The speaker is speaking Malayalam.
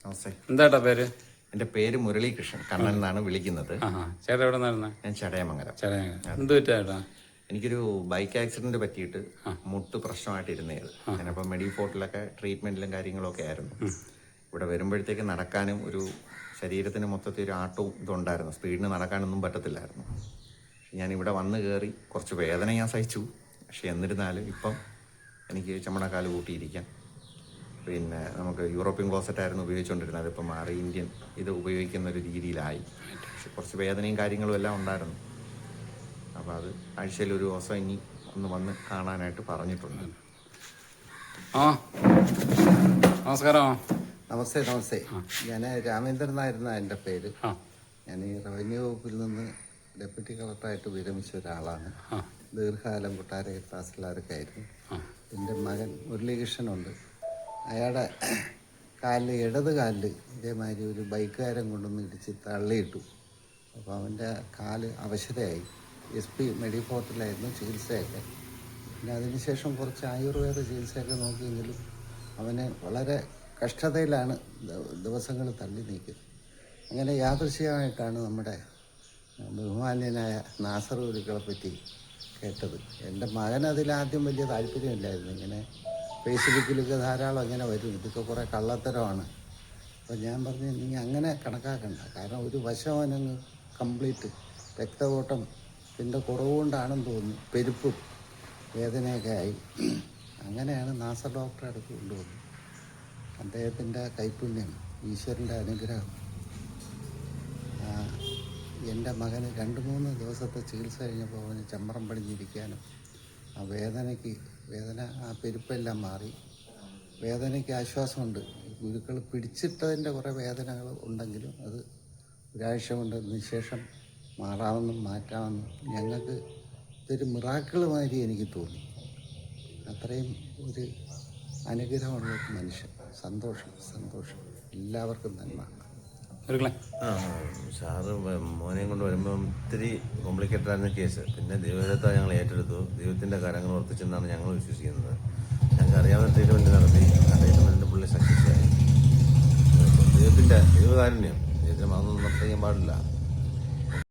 നമസ്തേ. എന്താ പേര്? എൻ്റെ പേര് മുരളീകൃഷ്ണൻ. കണ്ണൻ എന്നാണ് വിളിക്കുന്നത്. ചേട്ടാ എവിടെ നിന്നായിരുന്നേ? ഞാൻ ചടയമംഗലം. എന്ത് പറ്റാ? എനിക്കൊരു ബൈക്ക് ആക്സിഡന്റ് പറ്റിയിട്ട് മുട്ട് പ്രശ്നമായിട്ടിരുന്നത്. ഞാനപ്പോൾ മെഡിഫോർട്ടിലൊക്കെ ട്രീറ്റ്മെന്റിലും കാര്യങ്ങളൊക്കെ ആയിരുന്നു. ഇവിടെ വരുമ്പോഴത്തേക്ക് നടക്കാനും ഒരു ശരീരത്തിന് മൊത്തത്തിൽ ഒരു ആട്ടവും ഇതുണ്ടായിരുന്നു. സ്പീഡിന് നടക്കാനൊന്നും പറ്റത്തില്ലായിരുന്നു. ഞാൻ ഇവിടെ വന്ന് കയറി കുറച്ച് വേദന ഞാൻ സഹിച്ചു. പക്ഷെ എന്നിരുന്നാലും ഇപ്പം എനിക്ക് ചമ്മണക്കാല് കൂട്ടിയിരിക്കാം. പിന്നെ നമുക്ക് യൂറോപ്യൻ ക്ലോസറ്റായിരുന്നു ഉപയോഗിച്ചുകൊണ്ടിരുന്നത്. അതിപ്പോൾ മാറി ഇന്ത്യൻ ഇത് ഉപയോഗിക്കുന്ന ഒരു രീതിയിലായി. പക്ഷെ കുറച്ച് വേദനയും കാര്യങ്ങളും എല്ലാം ഉണ്ടായിരുന്നു. അപ്പോൾ അത് ആഴ്ചയിൽ ഒരു ദിവസം ഇനി ഒന്ന് വന്ന് കാണാനായിട്ട് പറഞ്ഞിട്ടുണ്ട്. നമസ്കാരം. നമസ്തേ. ഞാൻ രാമേന്ദ്രൻ എന്നായിരുന്നു എൻ്റെ പേര്. ഞാൻ ഈ റവന്യൂ വകുപ്പിൽ നിന്ന് ഡെപ്യൂട്ടി കളക്ടറായിട്ട് വിരമിച്ച ഒരാളാണ്. ദീർഘകാലം കൊട്ടാരക്കര തഹസിൽദാരൊക്കെ ആയിരുന്നു. എൻ്റെ മകൻ മുരളീകൃഷ്ണനുണ്ട്. അയാളുടെ ഇടത് കാലിൽ ഇതേമാതിരി ഒരു ബൈക്കുകാരൻ കൊണ്ടൊന്ന് ഇടിച്ച് തള്ളിയിട്ടു. അപ്പോൾ അവൻ്റെ കാല് അവശതയായി. SP മെഡിഫോർട്ടിലായിരുന്നു ചികിത്സയൊക്കെ. പിന്നെ അതിനുശേഷം കുറച്ച് ആയുർവേദ ചികിത്സയൊക്കെ നോക്കിയെങ്കിലും അവന് വളരെ കഷ്ടതയിലാണ് ദിവസങ്ങൾ തള്ളി നീക്കുന്നത്. അങ്ങനെ യാദൃശ്ചികമായിട്ടാണ് നമ്മുടെ ബഹുമാന്യനായ നാസർ ഗുരുക്കളെ പറ്റി കേട്ടത്. എൻ്റെ മകനതിലാദ്യം വലിയ താല്പര്യമില്ലായിരുന്നു. ഇങ്ങനെ ഫേസ്ബുക്കിലൊക്കെ ധാരാളം അങ്ങനെ വരും, ഇതൊക്കെ കുറേ കള്ളത്തരമാണ്. അപ്പോൾ ഞാൻ പറഞ്ഞു, നീ അങ്ങനെ കണക്കാക്കണ്ട, കാരണം ഒരു വശം അവനങ്ങ് കംപ്ലീറ്റ് രക്തഓട്ടം പിന്നെ കുറവുകൊണ്ടാണെന്ന് തോന്നുന്നു, പെരുപ്പും വേദനയൊക്കെ ആയി. അങ്ങനെയാണ് നാസർ ഡോക്ടറെ അടുത്ത് കൊണ്ടുവന്നത്. അദ്ദേഹത്തിൻ്റെ കൈപുണ്യം, ഈശ്വരൻ്റെ അനുഗ്രഹം. എൻ്റെ മകന് 2-3 ദിവസത്തെ ചികിത്സ കഴിഞ്ഞപ്പോൾ അവന് ചമ്മറം പടിഞ്ഞിരിക്കാനും ആ പെരുപ്പെല്ലാം മാറി വേദനയ്ക്ക് ആശ്വാസമുണ്ട്. ഗുരുക്കൾ പിടിച്ചിട്ടതിൻ്റെ കുറേ വേദനകൾ ഉണ്ടെങ്കിലും അത് ഒരാഴ്ച കൊണ്ട് നിശേഷം മാറ്റാമെന്നും ഞങ്ങൾക്ക് ഇതൊരു മിറാക്കിൾ മാതിരി എനിക്ക് തോന്നി. അത്രയും ഒരു അനുഗ്രഹമുള്ള മനുഷ്യൻ. സന്തോഷം. എല്ലാവർക്കും നന്മ. സാറ് മോനെയും കൊണ്ട് വരുമ്പം ഇത്തിരി കോംപ്ലിക്കേറ്റഡ് ആയിരുന്ന കേസ്. പിന്നെ ദൈവത്തെ ഞങ്ങൾ ഏറ്റെടുത്തു. ദൈവത്തിൻ്റെ കാര്യങ്ങൾ വർത്തിച്ചെന്നാണ് ഞങ്ങൾ വിശ്വസിക്കുന്നത്. ഞങ്ങൾക്ക് അറിയാവുന്ന ട്രീറ്റ്മെൻറ്റ് നടത്തി. ആ ട്രീറ്റ്മെൻറ്റിൻ്റെ പുള്ളി സക്സസ് ആയി. ദൈവകാരുണ്യം, ദൈവത്തിന് മറന്നൊന്നും ചെയ്യാൻ പാടില്ല.